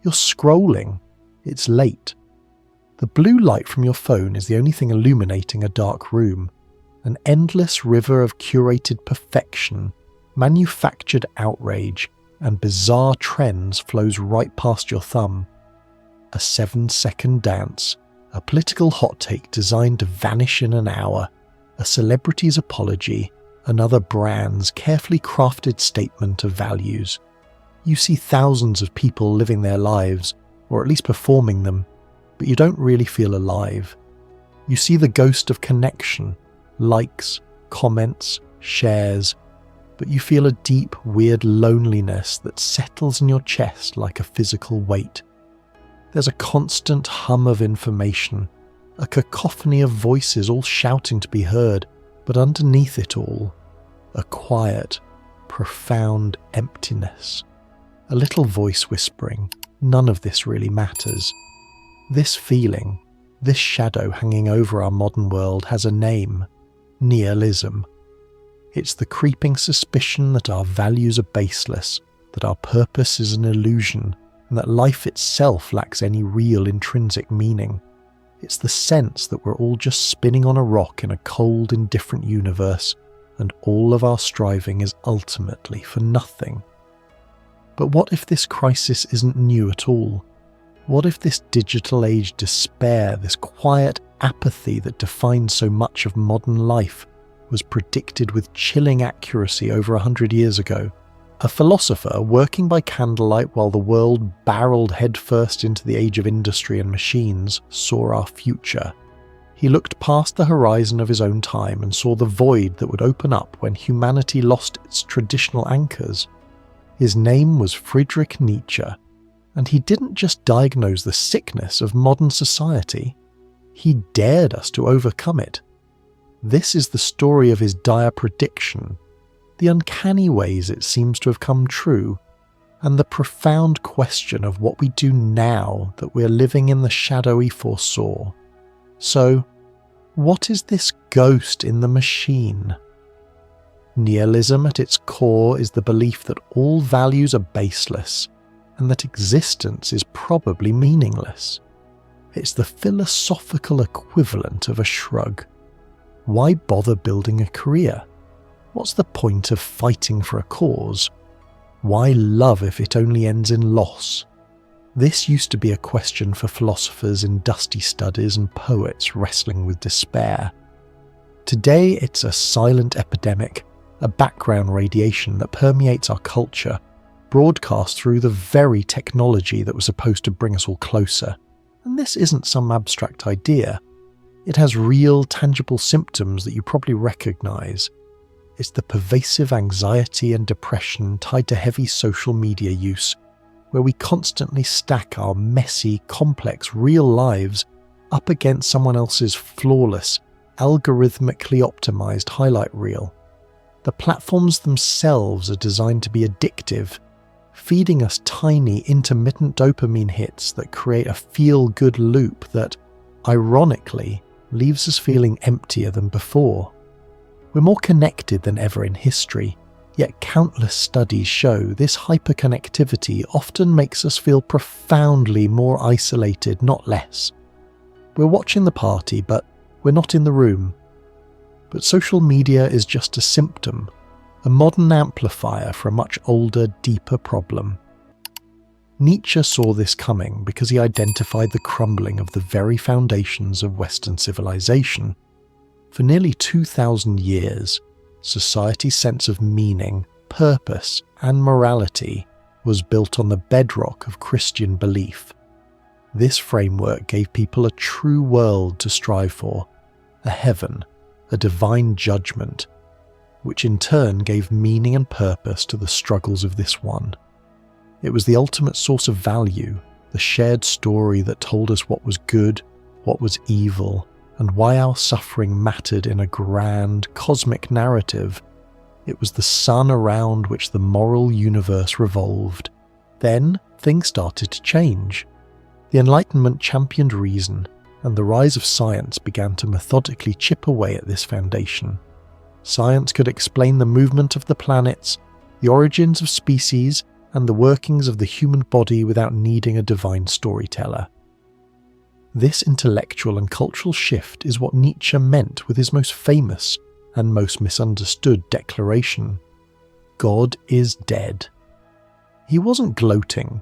You're scrolling. It's late. The blue light from your phone is the only thing illuminating a dark room. An endless river of curated perfection, manufactured outrage, and bizarre trends flows right past your thumb. A 7-second dance, a political hot take designed to vanish in an hour, a celebrity's apology, another brand's carefully crafted statement of values. You see thousands of people living their lives, or at least performing them, but you don't really feel alive. You see the ghost of connection, likes, comments, shares, but you feel a deep, weird loneliness that settles in your chest like a physical weight. There's a constant hum of information, a cacophony of voices all shouting to be heard, but underneath it all, a quiet, profound emptiness. A little voice whispering, none of this really matters. This feeling, this shadow hanging over our modern world has a name: nihilism. It's the creeping suspicion that our values are baseless, that our purpose is an illusion, and that life itself lacks any real intrinsic meaning. It's the sense that we're all just spinning on a rock in a cold, indifferent universe, and all of our striving is ultimately for nothing. But what if this crisis isn't new at all? What if this digital age despair, this quiet apathy that defines so much of modern life, was predicted with chilling accuracy over 100 years ago? A philosopher working by candlelight while the world barreled headfirst into the age of industry and machines saw our future. He looked past the horizon of his own time and saw the void that would open up when humanity lost its traditional anchors. His name was Friedrich Nietzsche, and he didn't just diagnose the sickness of modern society, he dared us to overcome it. This is the story of his dire prediction, the uncanny ways it seems to have come true, and the profound question of what we do now that we're living in the shadow he foresaw. So, what is this ghost in the machine? Nihilism at its core is the belief that all values are baseless, and that existence is probably meaningless. It's the philosophical equivalent of a shrug. Why bother building a career? What's the point of fighting for a cause? Why love if it only ends in loss? This used to be a question for philosophers in dusty studies and poets wrestling with despair. Today it's a silent epidemic, a background radiation that permeates our culture, broadcast through the very technology that was supposed to bring us all closer. And this isn't some abstract idea. It has real, tangible symptoms that you probably recognize. It's the pervasive anxiety and depression tied to heavy social media use, where we constantly stack our messy, complex, real lives up against someone else's flawless, algorithmically optimized highlight reel. The platforms themselves are designed to be addictive, feeding us tiny, intermittent dopamine hits that create a feel-good loop that, ironically, leaves us feeling emptier than before. We're more connected than ever in history, yet countless studies show this hyperconnectivity often makes us feel profoundly more isolated, not less. We're watching the party, but we're not in the room. But social media is just a symptom, a modern amplifier for a much older, deeper problem. Nietzsche saw this coming because he identified the crumbling of the very foundations of Western civilization. For nearly 2,000 years, society's sense of meaning, purpose, and morality was built on the bedrock of Christian belief. This framework gave people a true world to strive for, a heaven, a divine judgment, which in turn gave meaning and purpose to the struggles of this one. It was the ultimate source of value, the shared story that told us what was good, what was evil, and why our suffering mattered in a grand, cosmic narrative. It was the sun around which the moral universe revolved. Then things started to change. The Enlightenment championed reason, and the rise of science began to methodically chip away at this foundation. Science could explain the movement of the planets, the origins of species, and the workings of the human body without needing a divine storyteller. This intellectual and cultural shift is what Nietzsche meant with his most famous and most misunderstood declaration: God is dead. He wasn't gloating.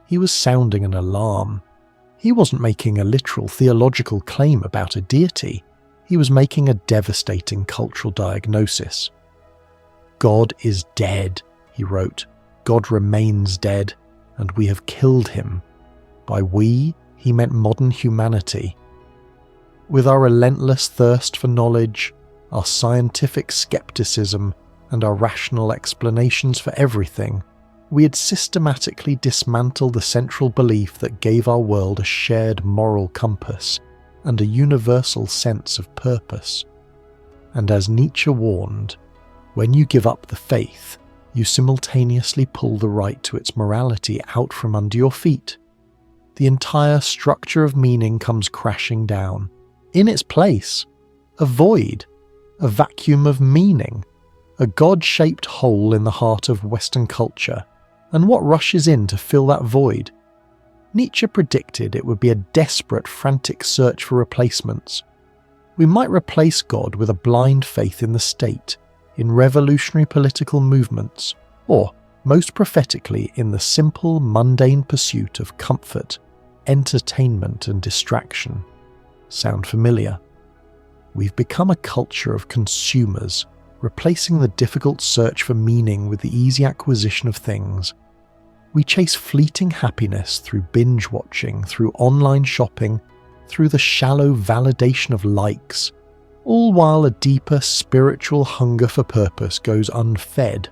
He was sounding an alarm. He wasn't making a literal theological claim about a deity. He was making a devastating cultural diagnosis. God is dead, he wrote. God remains dead, and we have killed him. By we, he meant modern humanity. With our relentless thirst for knowledge, our scientific skepticism, and our rational explanations for everything, we had systematically dismantled the central belief that gave our world a shared moral compass and a universal sense of purpose. And as Nietzsche warned, when you give up the faith, you simultaneously pull the right to its morality out from under your feet. The entire structure of meaning comes crashing down. In its place, a void, a vacuum of meaning, a God-shaped hole in the heart of Western culture. And what rushes in to fill that void? Nietzsche predicted it would be a desperate, frantic search for replacements. We might replace God with a blind faith in the state, in revolutionary political movements, or, most prophetically, in the simple, mundane pursuit of comfort, entertainment and distraction. Sound familiar? We've become a culture of consumers, replacing the difficult search for meaning with the easy acquisition of things. We chase fleeting happiness through binge watching, through online shopping, through the shallow validation of likes, all while a deeper spiritual hunger for purpose goes unfed.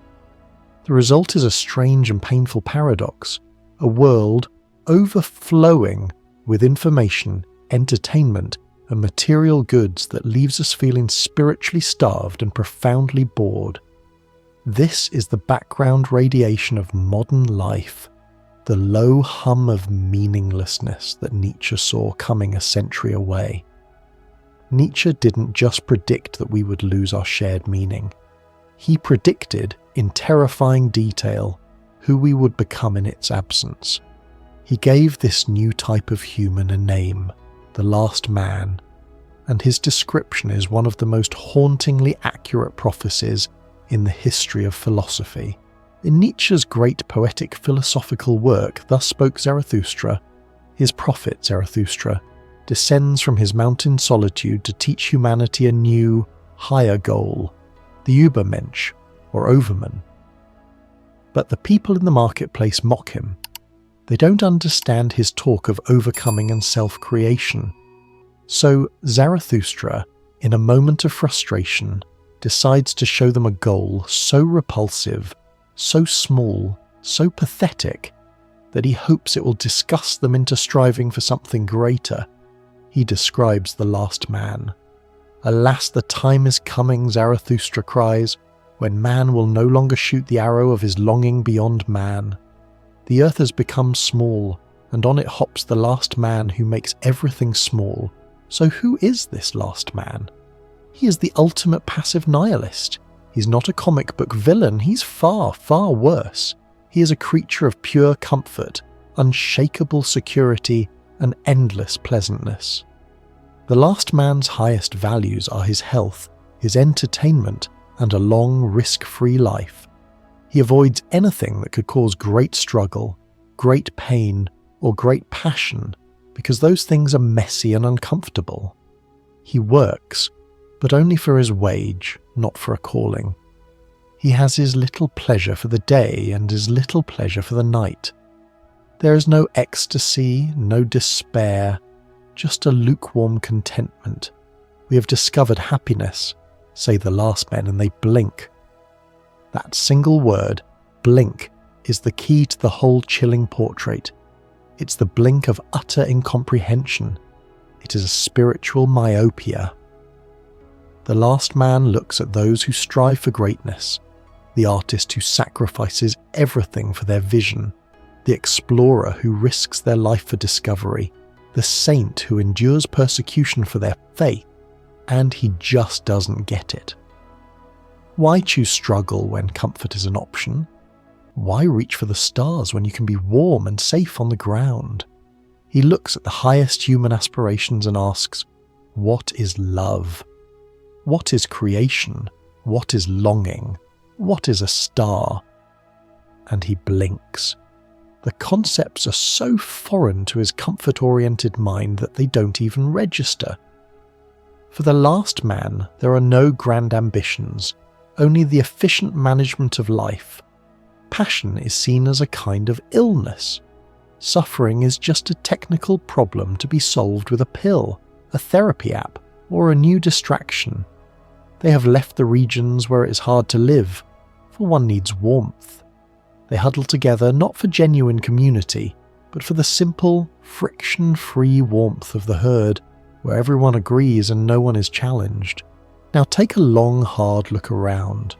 The result is a strange and painful paradox, a world overflowing with information, entertainment, and material goods that leaves us feeling spiritually starved and profoundly bored. This is the background radiation of modern life, the low hum of meaninglessness that Nietzsche saw coming a century away. Nietzsche didn't just predict that we would lose our shared meaning. He predicted, in terrifying detail, who we would become in its absence. He gave this new type of human a name, the last man, and his description is one of the most hauntingly accurate prophecies in the history of philosophy. In Nietzsche's great poetic philosophical work, Thus Spoke Zarathustra, his prophet Zarathustra descends from his mountain solitude to teach humanity a new, higher goal, the Übermensch, or Overman. But the people in the marketplace mock him. They don't understand his talk of overcoming and self-creation. So Zarathustra, in a moment of frustration, decides to show them a goal so repulsive, so small, so pathetic, that he hopes it will disgust them into striving for something greater. He describes the last man. Alas, the time is coming, Zarathustra cries, when man will no longer shoot the arrow of his longing beyond man. The earth has become small, and on it hops the last man who makes everything small. So who is this last man? He is the ultimate passive nihilist. He's not a comic book villain, he's far, far worse. He is a creature of pure comfort, unshakable security, and endless pleasantness. The last man's highest values are his health, his entertainment, and a long, risk-free life. He avoids anything that could cause great struggle, great pain, or great passion, because those things are messy and uncomfortable. He works, but only for his wage, not for a calling. He has his little pleasure for the day and his little pleasure for the night. There is no ecstasy, no despair, just a lukewarm contentment. We have discovered happiness, say the last men, and they blink. That single word, blink, is the key to the whole chilling portrait. It's the blink of utter incomprehension. It is a spiritual myopia. The last man looks at those who strive for greatness, the artist who sacrifices everything for their vision, the explorer who risks their life for discovery, the saint who endures persecution for their faith, and he just doesn't get it. Why choose struggle when comfort is an option? Why reach for the stars when you can be warm and safe on the ground? He looks at the highest human aspirations and asks, what is love? What is creation? What is longing? What is a star? And he blinks. The concepts are so foreign to his comfort-oriented mind that they don't even register. For the last man, there are no grand ambitions, only the efficient management of life. Passion is seen as a kind of illness. Suffering is just a technical problem to be solved with a pill, a therapy app, or a new distraction. They have left the regions where it is hard to live, for one needs warmth. They huddle together not for genuine community, but for the simple, friction-free warmth of the herd, where everyone agrees and no one is challenged. Now take a long, hard look around.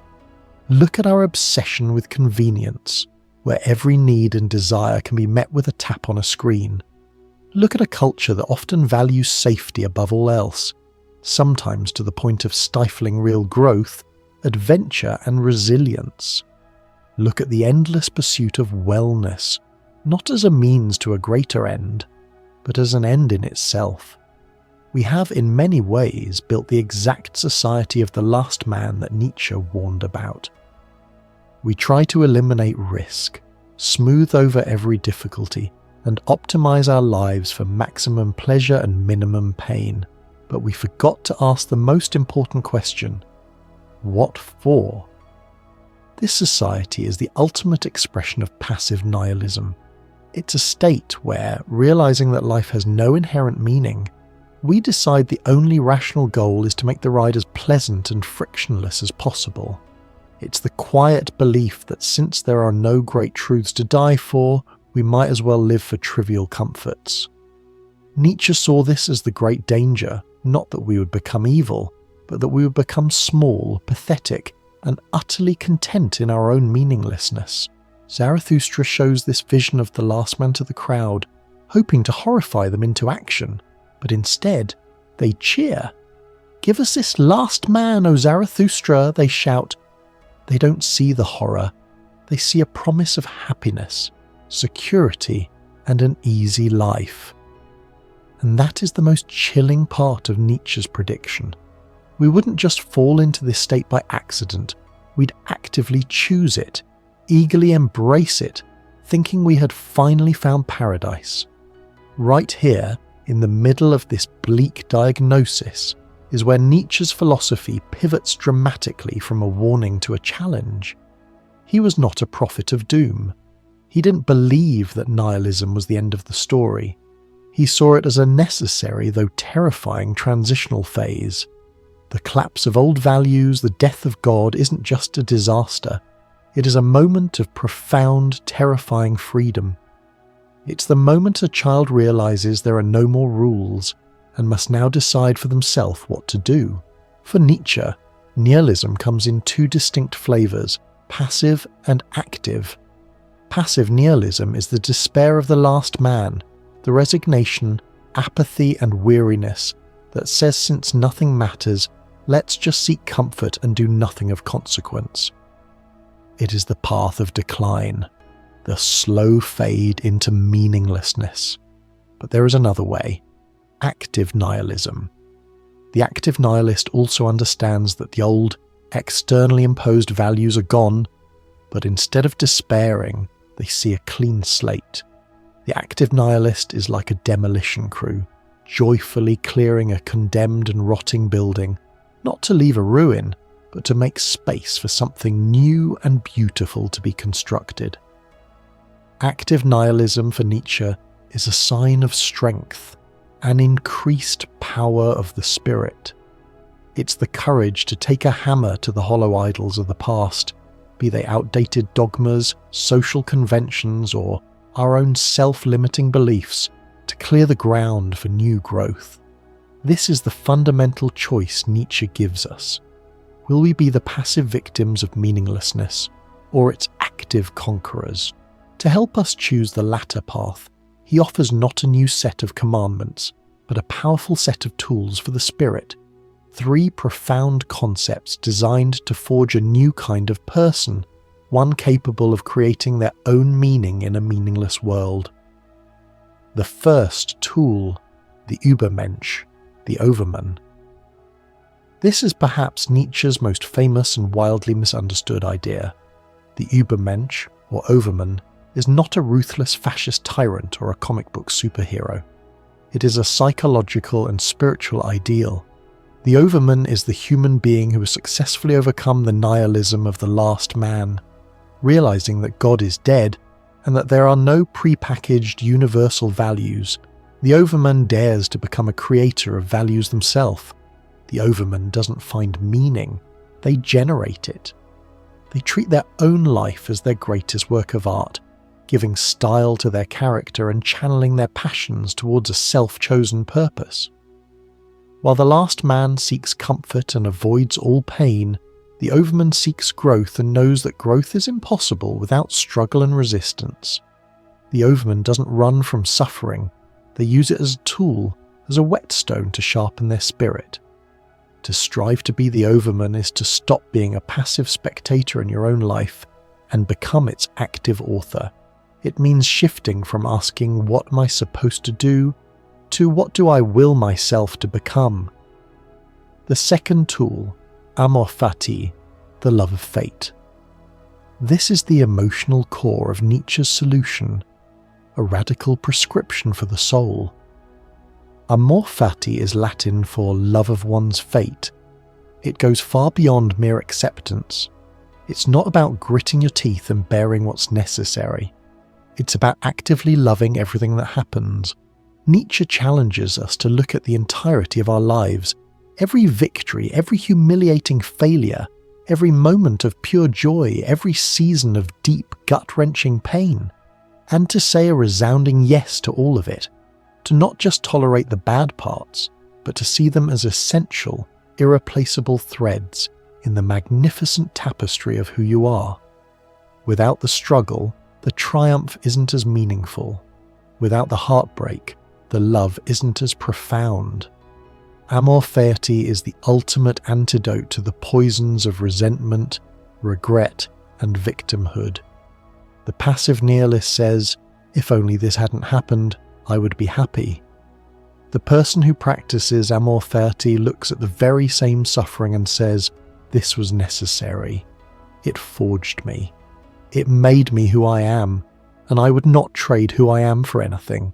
Look at our obsession with convenience, where every need and desire can be met with a tap on a screen. Look at a culture that often values safety above all else, sometimes to the point of stifling real growth, adventure and resilience. Look at the endless pursuit of wellness, not as a means to a greater end, but as an end in itself. We have in many ways built the exact society of the last man that Nietzsche warned about. We try to eliminate risk, smooth over every difficulty, and optimize our lives for maximum pleasure and minimum pain. But we forgot to ask the most important question: what for? This society is the ultimate expression of passive nihilism. It's a state where, realizing that life has no inherent meaning, we decide the only rational goal is to make the ride as pleasant and frictionless as possible. It's the quiet belief that since there are no great truths to die for, we might as well live for trivial comforts. Nietzsche saw this as the great danger, not that we would become evil, but that we would become small, pathetic, and utterly content in our own meaninglessness. Zarathustra shows this vision of the last man to the crowd, hoping to horrify them into action, but instead, they cheer. "Give us this last man, O Zarathustra," they shout. They don't see the horror, they see a promise of happiness, security, and an easy life. And that is the most chilling part of Nietzsche's prediction. We wouldn't just fall into this state by accident, we'd actively choose it, eagerly embrace it, thinking we had finally found paradise. Right here, in the middle of this bleak diagnosis, is where Nietzsche's philosophy pivots dramatically from a warning to a challenge. He was not a prophet of doom. He didn't believe that nihilism was the end of the story. He saw it as a necessary, though terrifying, transitional phase. The collapse of old values, the death of God, isn't just a disaster. It is a moment of profound, terrifying freedom. It's the moment a child realizes there are no more rules and must now decide for themselves what to do. For Nietzsche, nihilism comes in two distinct flavors, passive and active. Passive nihilism is the despair of the last man, the resignation, apathy and weariness that says since nothing matters, let's just seek comfort and do nothing of consequence. It is the path of decline, the slow fade into meaninglessness. But there is another way, active nihilism. The active nihilist also understands that the old, externally imposed values are gone, but instead of despairing, they see a clean slate. The active nihilist is like a demolition crew, joyfully clearing a condemned and rotting building, not to leave a ruin, but to make space for something new and beautiful to be constructed. Active nihilism for Nietzsche is a sign of strength, an increased power of the spirit. It's the courage to take a hammer to the hollow idols of the past, be they outdated dogmas, social conventions, or our own self-limiting beliefs, to clear the ground for new growth. This is the fundamental choice Nietzsche gives us. Will we be the passive victims of meaninglessness, or its active conquerors? To help us choose the latter path, he offers not a new set of commandments, but a powerful set of tools for the spirit. 3 profound concepts designed to forge a new kind of person, one capable of creating their own meaning in a meaningless world. The first tool, the Übermensch, the Overman. This is perhaps Nietzsche's most famous and wildly misunderstood idea. The Übermensch, or Overman, is not a ruthless fascist tyrant or a comic book superhero. It is a psychological and spiritual ideal. The Overman is the human being who has successfully overcome the nihilism of the last man, realizing that God is dead and that there are no prepackaged universal values. The Overman dares to become a creator of values themselves. The Overman doesn't find meaning, they generate it. They treat their own life as their greatest work of art, giving style to their character and channeling their passions towards a self-chosen purpose. While the last man seeks comfort and avoids all pain, the Overman seeks growth and knows that growth is impossible without struggle and resistance. The Overman doesn't run from suffering, they use it as a tool, as a whetstone to sharpen their spirit. To strive to be the Overman is to stop being a passive spectator in your own life and become its active author. It means shifting from asking what am I supposed to do to what do I will myself to become. The second tool, amor fati, the love of fate. This is the emotional core of Nietzsche's solution, a radical prescription for the soul. Amor fati is Latin for love of one's fate. It goes far beyond mere acceptance. It's not about gritting your teeth and bearing what's necessary. It's about actively loving everything that happens. Nietzsche challenges us to look at the entirety of our lives, every victory, every humiliating failure, every moment of pure joy, every season of deep, gut-wrenching pain, and to say a resounding yes to all of it, to not just tolerate the bad parts, but to see them as essential, irreplaceable threads in the magnificent tapestry of who you are. Without the struggle, the triumph isn't as meaningful. Without the heartbreak, the love isn't as profound. Amor fati is the ultimate antidote to the poisons of resentment, regret, and victimhood. The passive nihilist says, if only this hadn't happened, I would be happy. The person who practices amor fati looks at the very same suffering and says, this was necessary. It forged me. It made me who I am, and I would not trade who I am for anything.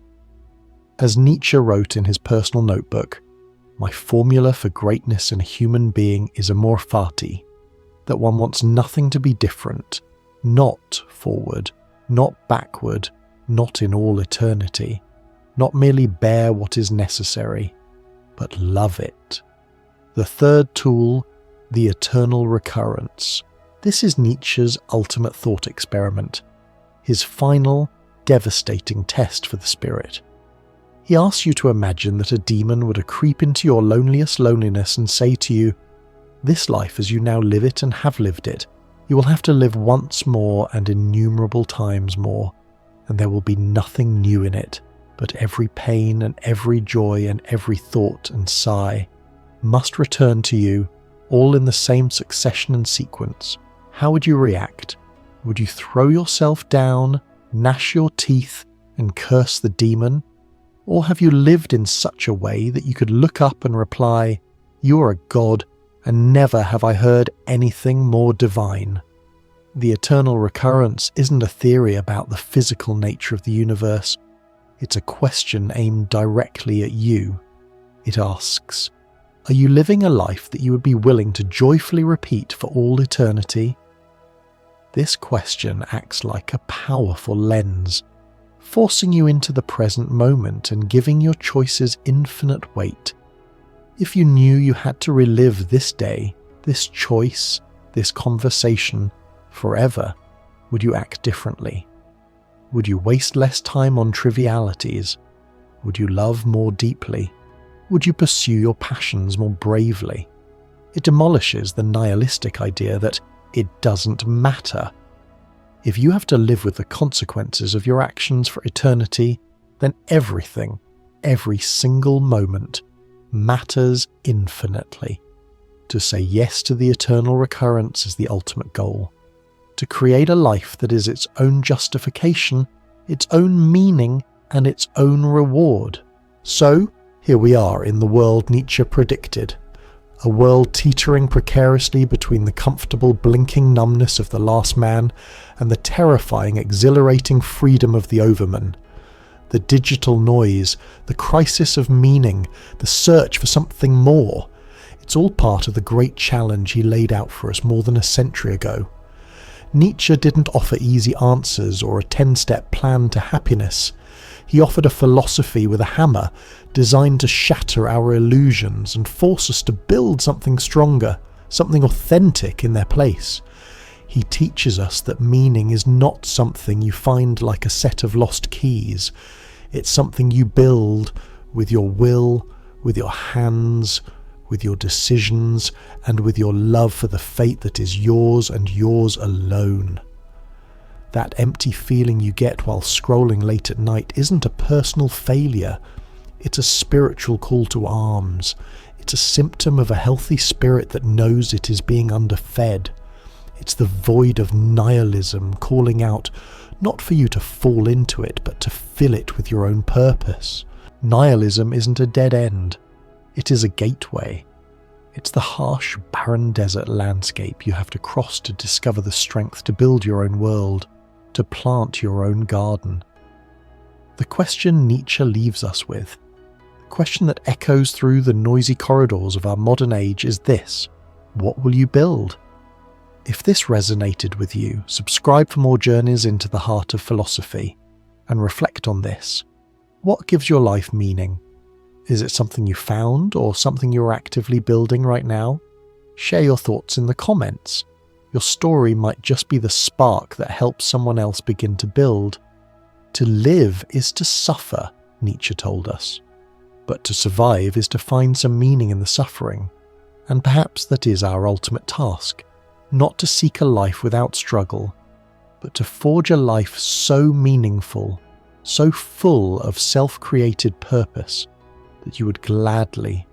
As Nietzsche wrote in his personal notebook, my formula for greatness in a human being is amor fati, that one wants nothing to be different, not forward, not backward, not in all eternity, not merely bear what is necessary, but love it. The third tool, the eternal recurrence. This is Nietzsche's ultimate thought experiment, his final, devastating test for the spirit. He asks you to imagine that a demon were to creep into your loneliest loneliness and say to you, this life as you now live it and have lived it, you will have to live once more and innumerable times more, and there will be nothing new in it, but every pain and every joy and every thought and sigh must return to you, all in the same succession and sequence. How would you react? Would you throw yourself down, gnash your teeth, and curse the demon? Or have you lived in such a way that you could look up and reply, you are a god, and never have I heard anything more divine? The eternal recurrence isn't a theory about the physical nature of the universe. It's a question aimed directly at you. It asks, are you living a life that you would be willing to joyfully repeat for all eternity? This question acts like a powerful lens, forcing you into the present moment and giving your choices infinite weight. If you knew you had to relive this day, this choice, this conversation, forever, would you act differently? Would you waste less time on trivialities? Would you love more deeply? Would you pursue your passions more bravely? It demolishes the nihilistic idea that it doesn't matter. If you have to live with the consequences of your actions for eternity, then everything, every single moment, matters infinitely. To say yes to the eternal recurrence is the ultimate goal. to create a life that is its own justification, its own meaning, and its own reward. So, here we are in the world Nietzsche predicted. A world teetering precariously between the comfortable blinking numbness of the last man and the terrifying, exhilarating freedom of the overman. The digital noise, the crisis of meaning, the search for something more. It's all part of the great challenge he laid out for us more than a century ago. Nietzsche didn't offer easy answers or a 10-step plan to happiness. He offered a philosophy with a hammer designed to shatter our illusions and force us to build something stronger, something authentic in their place. He teaches us that meaning is not something you find like a set of lost keys. It's something you build with your will, with your hands, with your decisions, and with your love for the fate that is yours and yours alone. That empty feeling you get while scrolling late at night isn't a personal failure. It's a spiritual call to arms. It's a symptom of a healthy spirit that knows it is being underfed. It's the void of nihilism calling out, not for you to fall into it, but to fill it with your own purpose. Nihilism isn't a dead end. It is a gateway. It's the harsh, barren desert landscape you have to cross to discover the strength to build your own world, to plant your own garden. The question Nietzsche leaves us with, the question that echoes through the noisy corridors of our modern age is this: what will you build? If this resonated with you, subscribe for more journeys into the heart of philosophy, and reflect on this. What gives your life meaning? Is it something you found or something you're actively building right now? Share your thoughts in the comments. Your story might just be the spark that helps someone else begin to build. To live is to suffer, Nietzsche told us. But to survive is to find some meaning in the suffering. And perhaps that is our ultimate task. Not to seek a life without struggle, but to forge a life so meaningful, so full of self-created purpose, that you would gladly,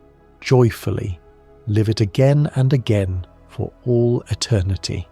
joyfully live it again and again for all eternity.